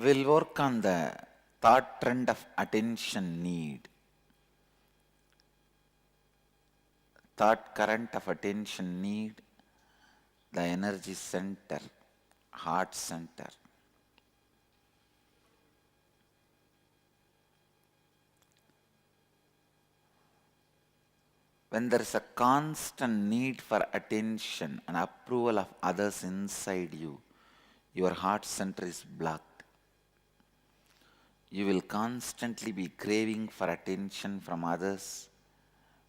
We'll work on the thought trend of attention need. Thought current of attention need, the energy center, heart center. When there is a constant need for attention and approval of others inside you, your heart center is blocked. You will constantly be craving for attention from others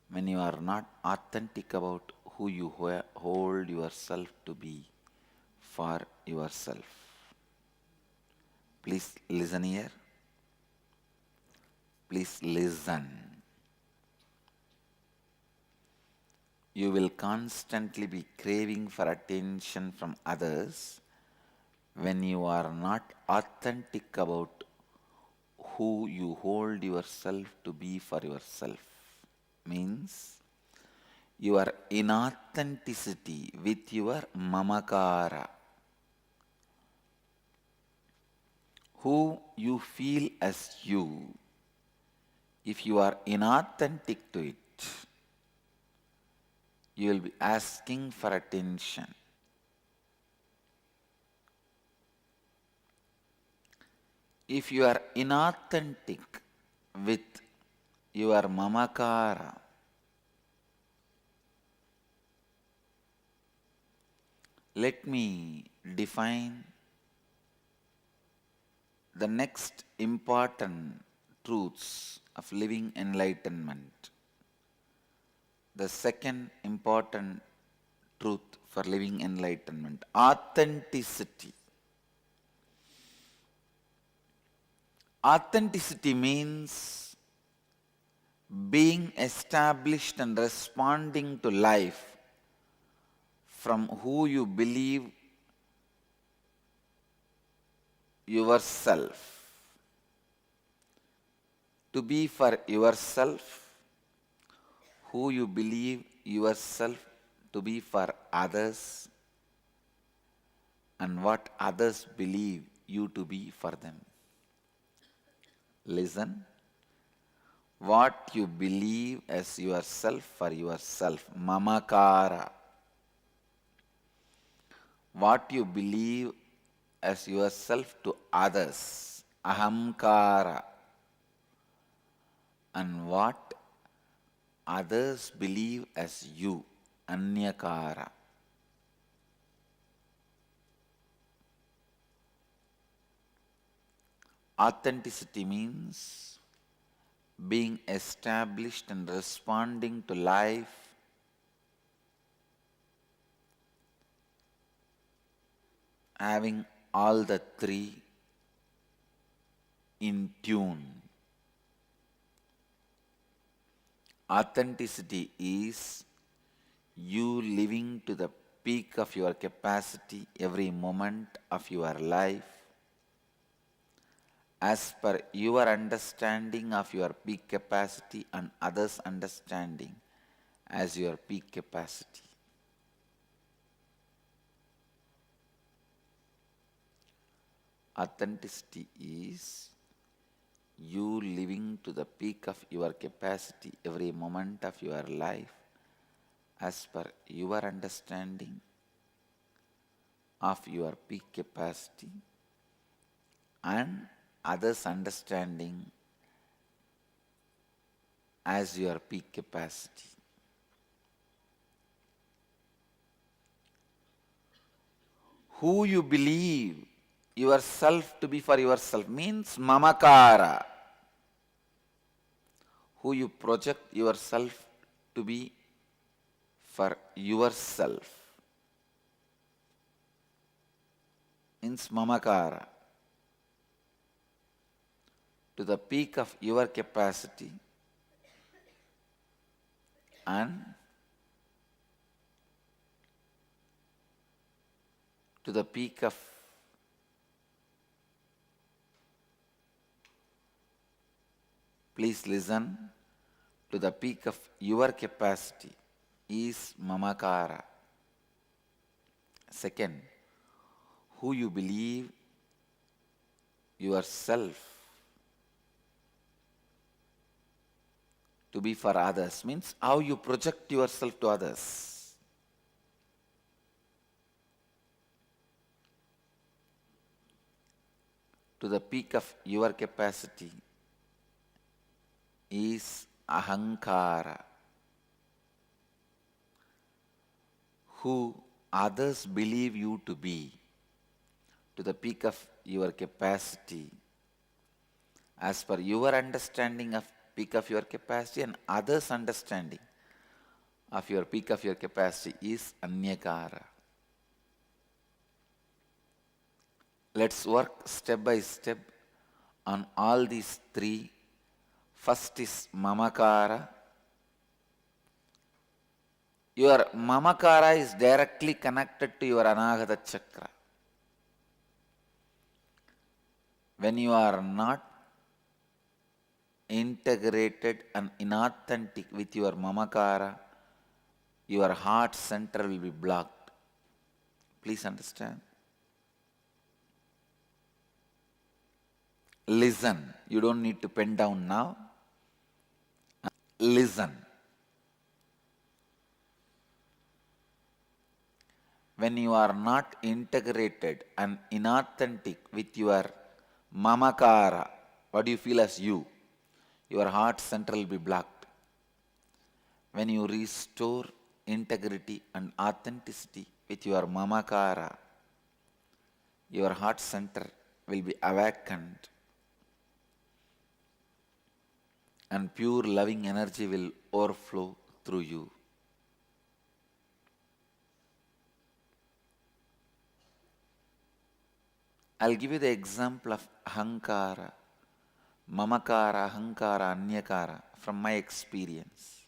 when you are not authentic about who you hold yourself to be for yourself. Please listen here. Please listen. You will constantly be craving for attention from others when you are not authentic about who you hold yourself to be for yourself. Means your inauthenticity with your mamakara, who you feel as you. If you are inauthentic to it, you will be asking for attention. If you are inauthentic with your mamakara, let me define the next important truths of living enlightenment. The second important truth for living enlightenment, authenticity. Authenticity means being established and responding to life from who you believe yourself. To be for yourself, who you believe yourself to be for others, and what others believe you to be for them. Listen. What you believe as yourself for yourself, mamakara. What you believe as yourself to others, ahamkara. And what others believe as you, anyakara. Authenticity means being established and responding to life having all the three in tune. Authenticity is you living to the peak of your capacity every moment of your life as per your understanding of your peak capacity and others' understanding as your peak capacity. Authenticity is you living to the peak of your capacity every moment of your life as per your understanding of your peak capacity and others' understanding as your peak capacity. Who you believe yourself to be for yourself means mamakara. Who you project yourself to be for yourself means mamakara. To the peak of your capacity and to the peak of please listen, to the peak of your capacity is mamakara. Second, who you believe yourself to be for others means how you project yourself to others. To the peak of your capacity is ahankara, who others believe you to be. To the peak of your capacity, as per your understanding of peak of your capacity and others' understanding of your peak of your capacity is anyakara. Let's work step by step on all these three. First is mamakara. Your mamakara is directly connected to your anahata chakra. When you are not integrated and inauthentic with your mamakara, your heart center will be blocked. Please understand. Listen. You don't need to pen down now. Listen. When you are not integrated and inauthentic with your mamakara, what do you feel as you? Your heart center will be blocked. When you restore integrity and authenticity with your mamakara, your heart center will be awakened and pure loving energy will overflow through you. I'll give you the example of ahankara, mamakara, ahankara, anyakara from my experience.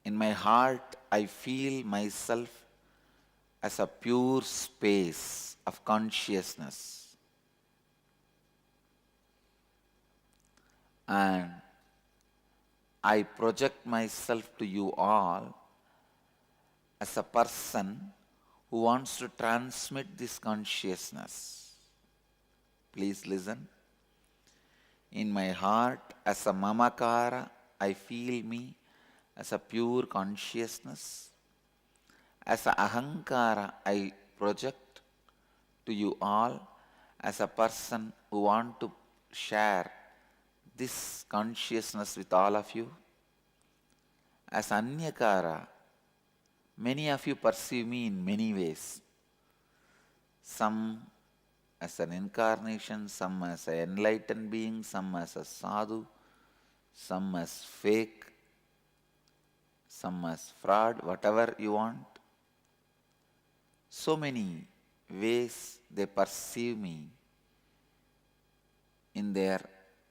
In my heart, I feel myself as a pure space of consciousness. And I project myself to you all as a person who wants to transmit this consciousness. Please listen. In my heart, as a mamakara, I feel me as a pure consciousness. As a ahankara, I project to you all as a person who want to share this consciousness with all of you. As anyakara, many of you perceive me in many ways. Some as an incarnation, some as an enlightened being, some as a sadhu, some as fake, some as fraud, whatever you want. So many ways they perceive me in their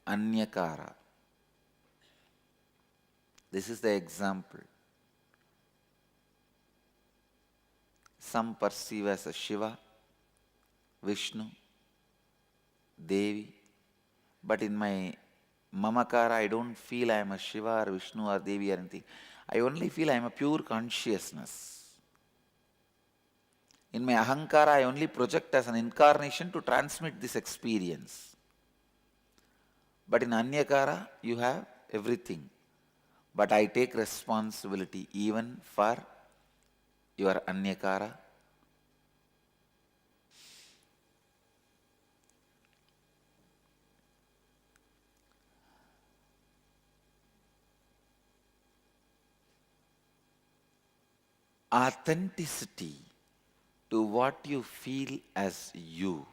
anyakara. This is the example. Some perceive as a Shiva, Vishnu, Devi, but in my mamakara I don't feel I am a Shiva or Vishnu or Devi or anything. I only feel I am a pure consciousness. In my ahankara I only project as an incarnation to transmit this experience. But in anyakara you have everything. But I take responsibility even for your anyakara. Authenticity to what you feel as you.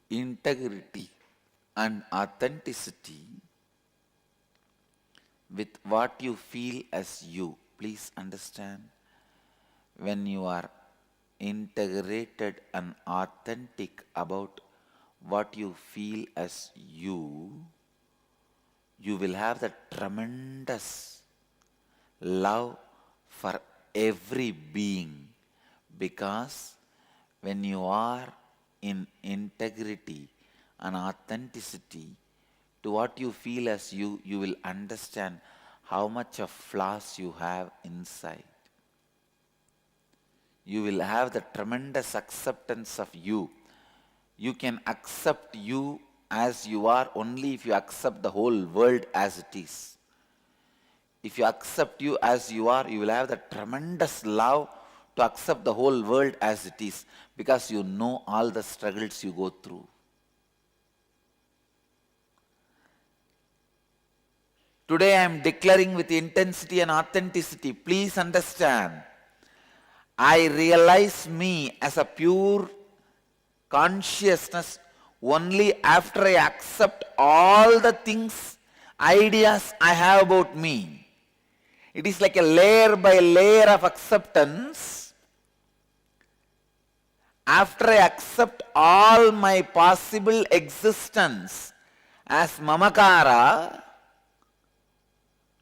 Integrity and authenticity with what you feel as you. Please understand, when you are integrated and authentic about what you feel as you, you will have the tremendous love for every being, because when you are in integrity and authenticity to what you feel as you, you will understand how much of flaws you have inside. you will have the tremendous acceptance of you. You can accept you as you are only if you accept the whole world as it is. If you accept you as you are, you will have the tremendous love to accept the whole world as it is, because you know all the struggles you go through. Today I am declaring with intensity and authenticity, please understand, I realize me as a pure consciousness only after I accept all the things, ideas I have about me. It is like a layer by layer of acceptance. After I accept all my possible existence as mamakara,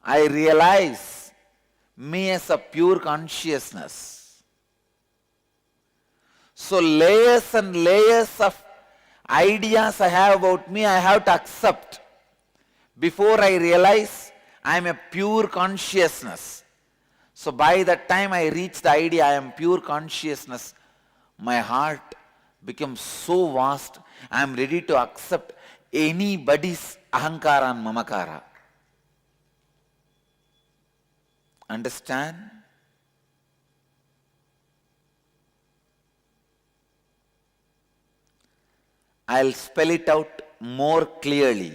I realize me as a pure consciousness. So layers and layers of ideas I have about me, I have to accept before I realize I am a pure consciousness. So by the time I reach the idea I am pure consciousness, my heart becomes so vast, I am ready to accept anybody's ahankara and mamakara. Understand? I'll spell it out more clearly.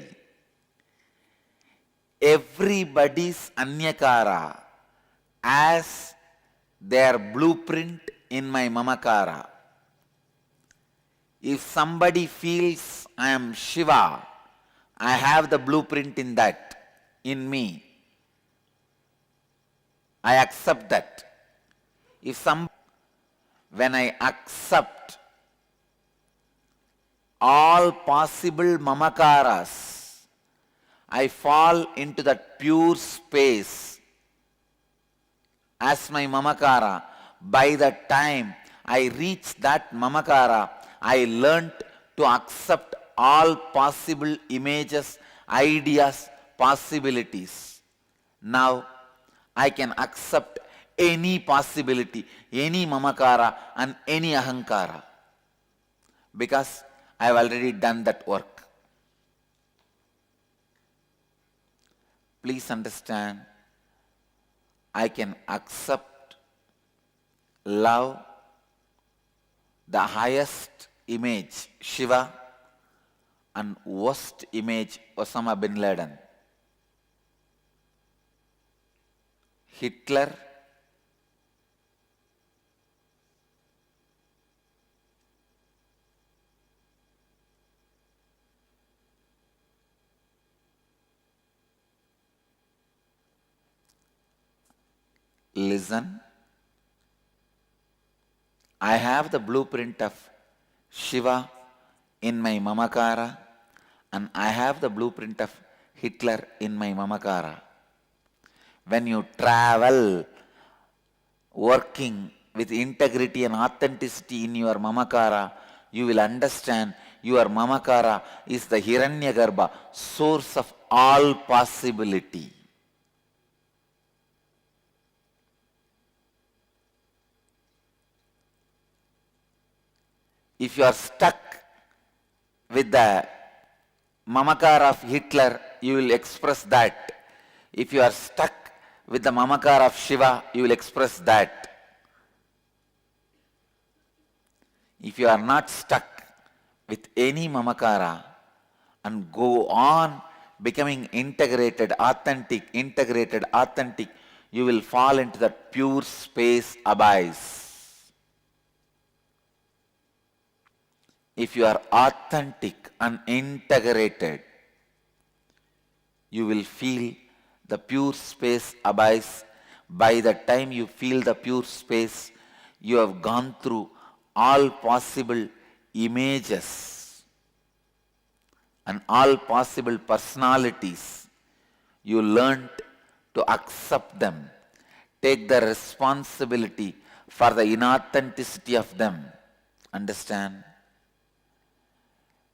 Everybody's anyakara as their blueprint in my mamakara. If somebody feels I am Shiva, I have the blueprint in that, in me. I accept that. When I accept all possible mamakaras, I fall into that pure space as my mamakara. By the time I reach that mamakara, I learnt to accept all possible images, ideas, possibilities. Now I can accept any possibility, any mamakara and any ahankara, because I have already done that work. Please understand, I can accept, love the highest image, Shiva, and worst image, Osama bin Laden, Hitler, listen, I have the blueprint of Shiva in my mamakara, and I have the blueprint of Hitler in my mamakara. When you travel working with integrity and authenticity in your mamakara, you will understand your mamakara is the Hiranyagarbha, source of all possibility. If you are stuck with the mamakara of Hitler, you will express that. If you are stuck with the mamakara of Shiva, you will express that. If you are not stuck with any mamakara and go on becoming integrated, authentic, you will fall into that pure space abyss. If you are authentic and integrated, you will feel the pure space abyss. By the time you feel the pure space, you have gone through all possible images and all possible personalities. You learnt to accept them, take the responsibility for the inauthenticity of them. Understand?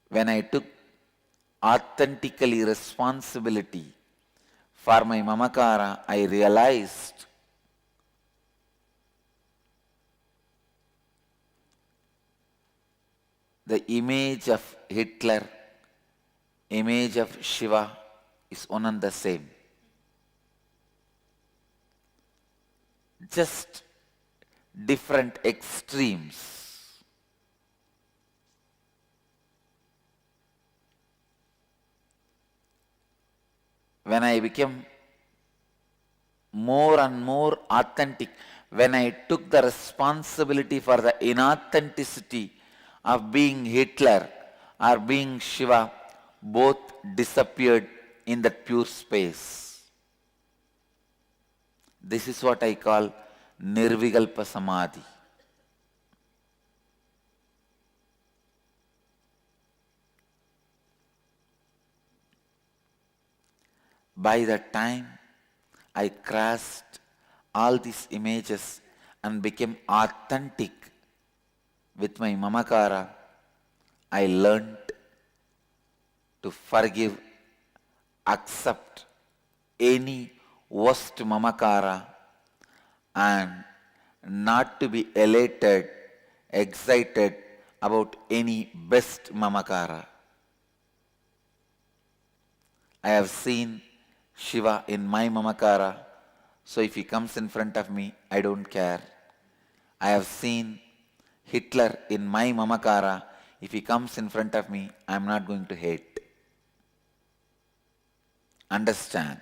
When I took authentically responsibility for my mamakara, I realized The image of Hitler, image of Shiva is one and the same. Just different extremes. When I became more and more authentic, when I took the responsibility for the inauthenticity of being Hitler or being Shiva, both disappeared in that pure space. This is what I call Nirvikalpa Samadhi. By the time I crossed all these images and became authentic with my mamakara, I learned to forgive, accept any worst mamakara and not to be elated, excited about any best mamakara. I have seen Shiva in my mamakara, so if he comes in front of me, I don't care. I have seen Hitler in my mamakara. If he comes in front of me, I am not going to hate. Understand?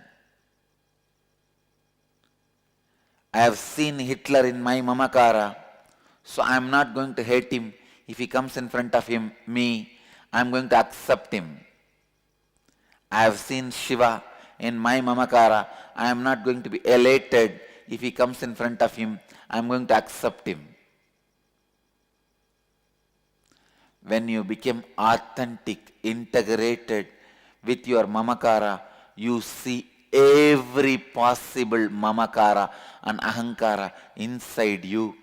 I have seen Hitler in my mamakara, so I am not going to hate him. If he comes in front of me, I am going to accept him. I have seen Shiva in my mamakara. I am not going to be elated. If he comes in front of him, I am going to accept him. When you become authentic, integrated with your mamakara, you see every possible mamakara and ahankara inside you.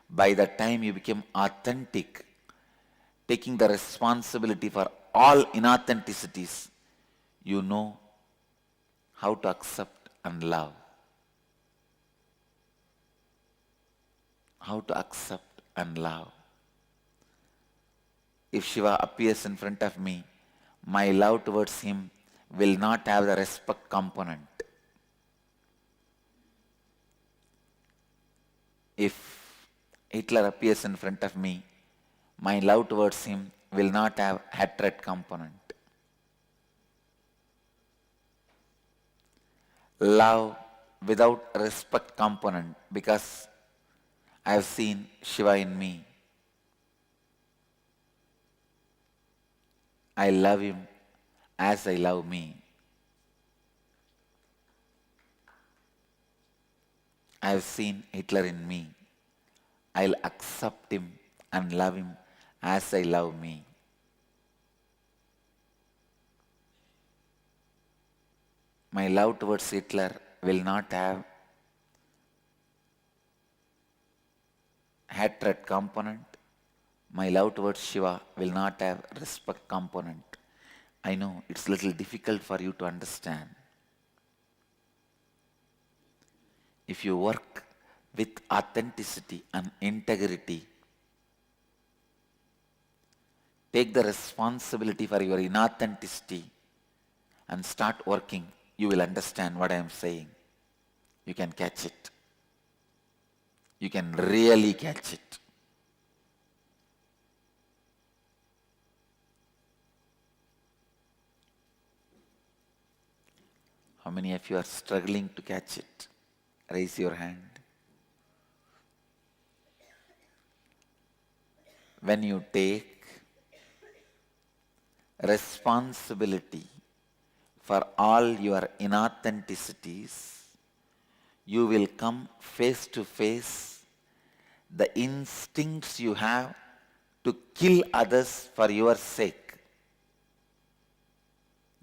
By the time you become authentic, taking the responsibility for all inauthenticities, you know how to accept and love. How to accept and love. If Shiva appears in front of me, my love towards him will not have the respect component. If Hitler appears in front of me, my love towards him will not have hatred component. Love without respect component, because I have seen Shiva in me. I love him as I love me. I have seen Hitler in me. I'll accept him and love him as I love me. My love towards Hitler will not have hatred component. My love towards Shiva will not have respect component. I know it's a little difficult for you to understand. If you work with authenticity and integrity, take the responsibility for your inauthenticity and start working, you will understand what I am saying. You can catch it. You can really catch it. How many of you are struggling to catch it? Raise your hand. When you take responsibility for all your inauthenticities, you will come face to face the instincts you have to kill others for your sake.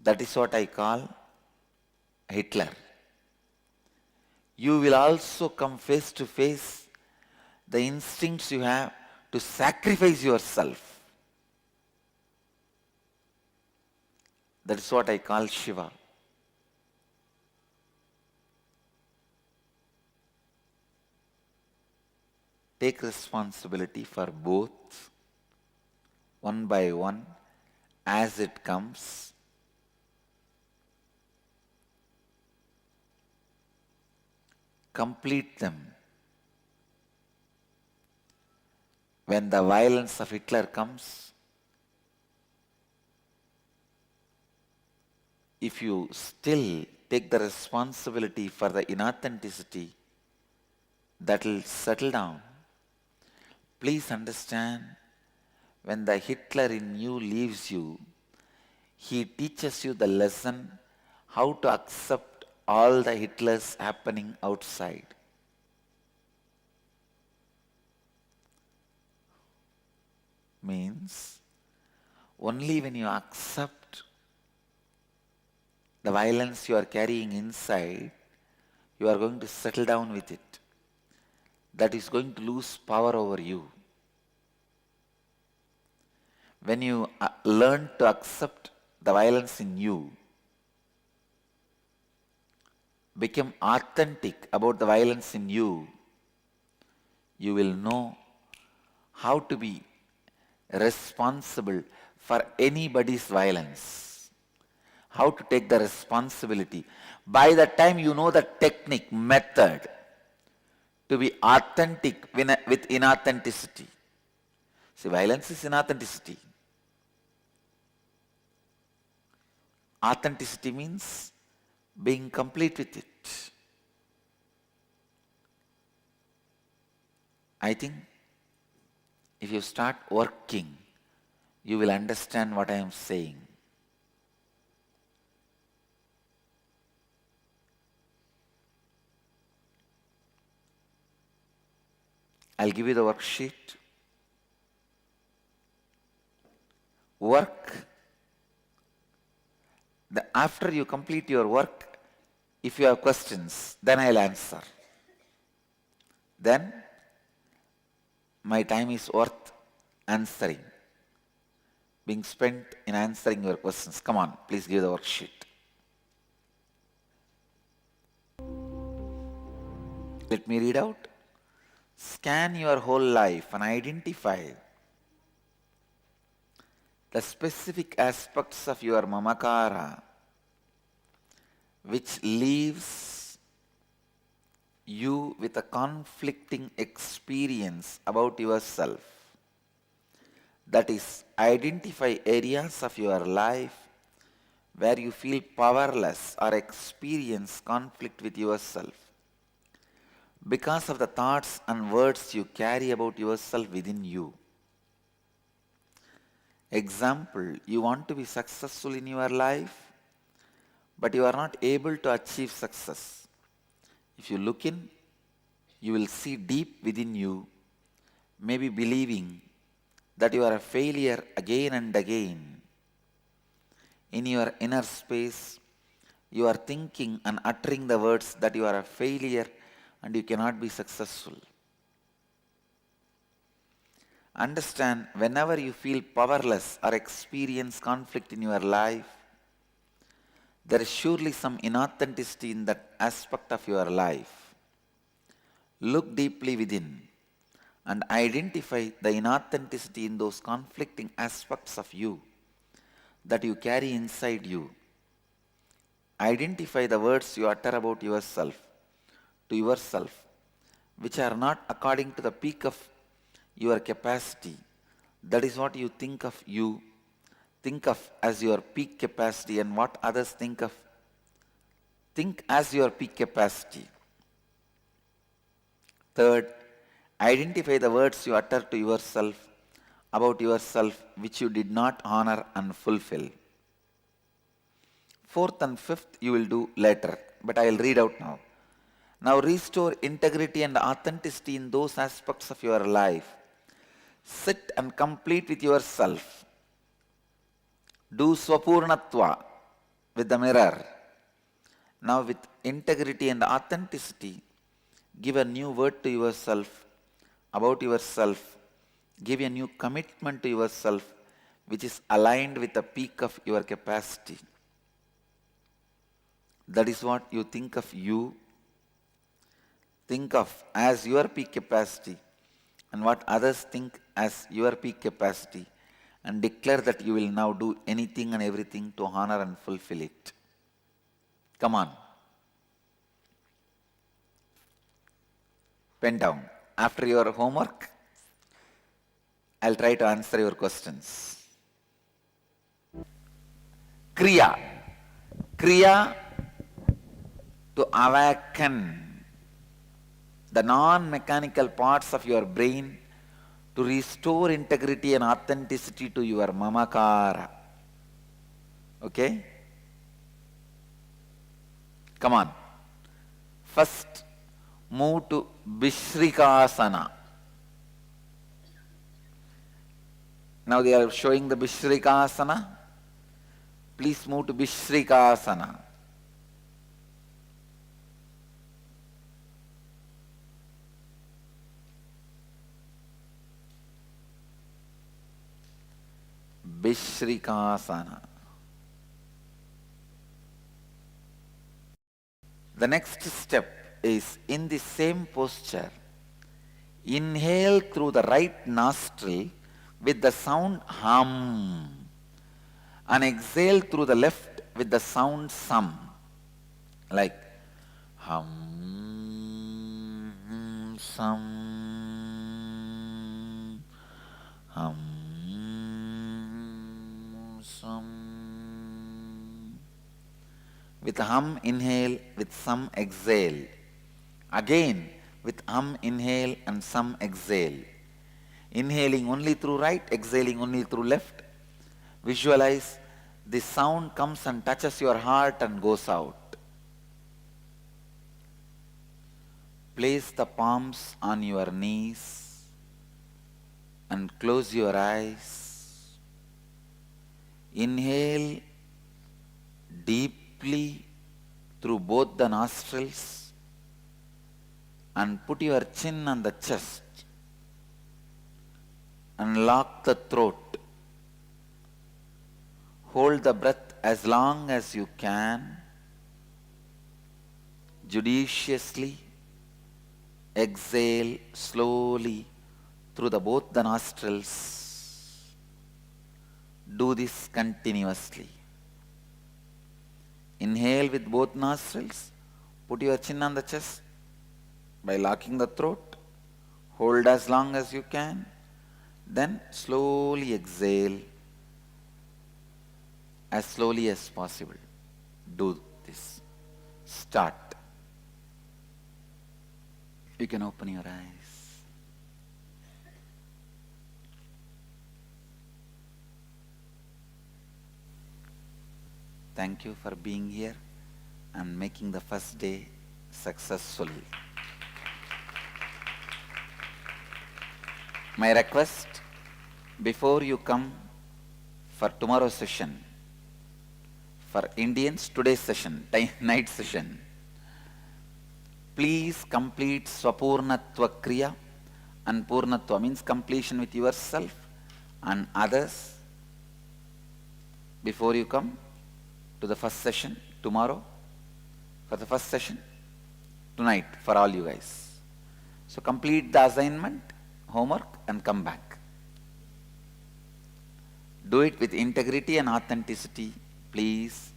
That is what I call Hitler. You will also come face to face the instincts you have to sacrifice yourself. That is what I call Shiva. Take responsibility for both one by one as it comes. Complete them. When the violence of Hitler comes, if you still take the responsibility for the inauthenticity, that will settle down. Please understand, when the Hitler in you leaves you, he teaches you the lesson how to accept all the Hitlers happening outside. Means, only when you accept the violence you are carrying inside, you are going to settle down with it. That is going to lose power over you. When you learn to accept the violence in you, become authentic about the violence in you, you will know how to be responsible for anybody's violence, how to take the responsibility. By the time you know the technique, method to be authentic with inauthenticity. See, violence is inauthenticity. Authenticity means being complete with it. I think if you start working, you will understand what I am saying. I'll give you the worksheet. Work. After you complete your work, if you have questions, then I'll answer. Then my time is worth answering, being spent in answering your questions. Come on, please give the worksheet. Let me read out. Scan your whole life and identify the specific aspects of your mamakara which leaves you with a conflicting experience about yourself. That is, identify areas of your life where you feel powerless or experience conflict with yourself because of the thoughts and words you carry about yourself within you. Example, you want to be successful in your life, but you are not able to achieve success. If you look in, you will see deep within you, maybe believing that you are a failure again and again. In your inner space, you are thinking and uttering the words that you are a failure and you cannot be successful. Understand, whenever you feel powerless or experience conflict in your life, there is surely some inauthenticity in that aspect of your life. Look deeply within and identify the inauthenticity in those conflicting aspects of you that you carry inside you. Identify the words you utter about yourself, to yourself, which are not according to the peak of your capacity. That is what you think of you, think of as your peak capacity, and what others think as your peak capacity. Third, identify the words you utter to yourself about yourself which you did not honor and fulfill. Fourth and fifth you will do later, but I will read out now. Now restore integrity and authenticity in those aspects of your life. Sit and complete with yourself. Do swapurnatva with the mirror. Now with integrity and authenticity, give a new word to yourself, about yourself. Give a new commitment to yourself which is aligned with the peak of your capacity. That is what you think of you. Think of as your peak capacity and what others think as your peak capacity, and declare that you will now do anything and everything to honor and fulfill it. Come on. Pen down. After your homework, I'll try to answer your questions. Kriya. Kriya to awaken the non-mechanical parts of your brain to restore integrity and authenticity to your mamakara. Okay? Come on. First, move to Vishrikasana. Now they are showing the Vishrikasana. Please move to Vishrikasana. Vishrikasana. The next step is in the same posture. Inhale through the right nostril with the sound hum and exhale through the left with the sound sum. Like hum, sum, hum, sum. With hum inhale, with sum exhale. Again with hum inhale and sum exhale. Inhaling only through right, exhaling only through left. Visualize the sound comes and touches your heart and goes out. Place the palms on your knees and close your eyes. Inhale deeply through both the nostrils and put your chin on the chest and lock the throat. Hold the breath as long as you can. Judiciously exhale slowly through both the nostrils. Do this continuously. Inhale with both nostrils. Put your chin on the chest by locking the throat. Hold as long as you can. Then slowly exhale as slowly as possible. Do this. Start. You can open your eyes. Thank you for being here and making the first day successful. My request, before you come for tomorrow's session, for Indians, today's session, night session, please complete Swapurnatva Kriya, and Purnatva means completion with yourself and others before you come to the first session tomorrow, for the first session tonight for all you guys. So complete the assignment, homework and come back. Do it with integrity and authenticity, please,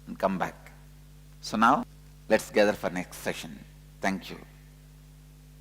and come back. So now, let's gather for next session. Thank you.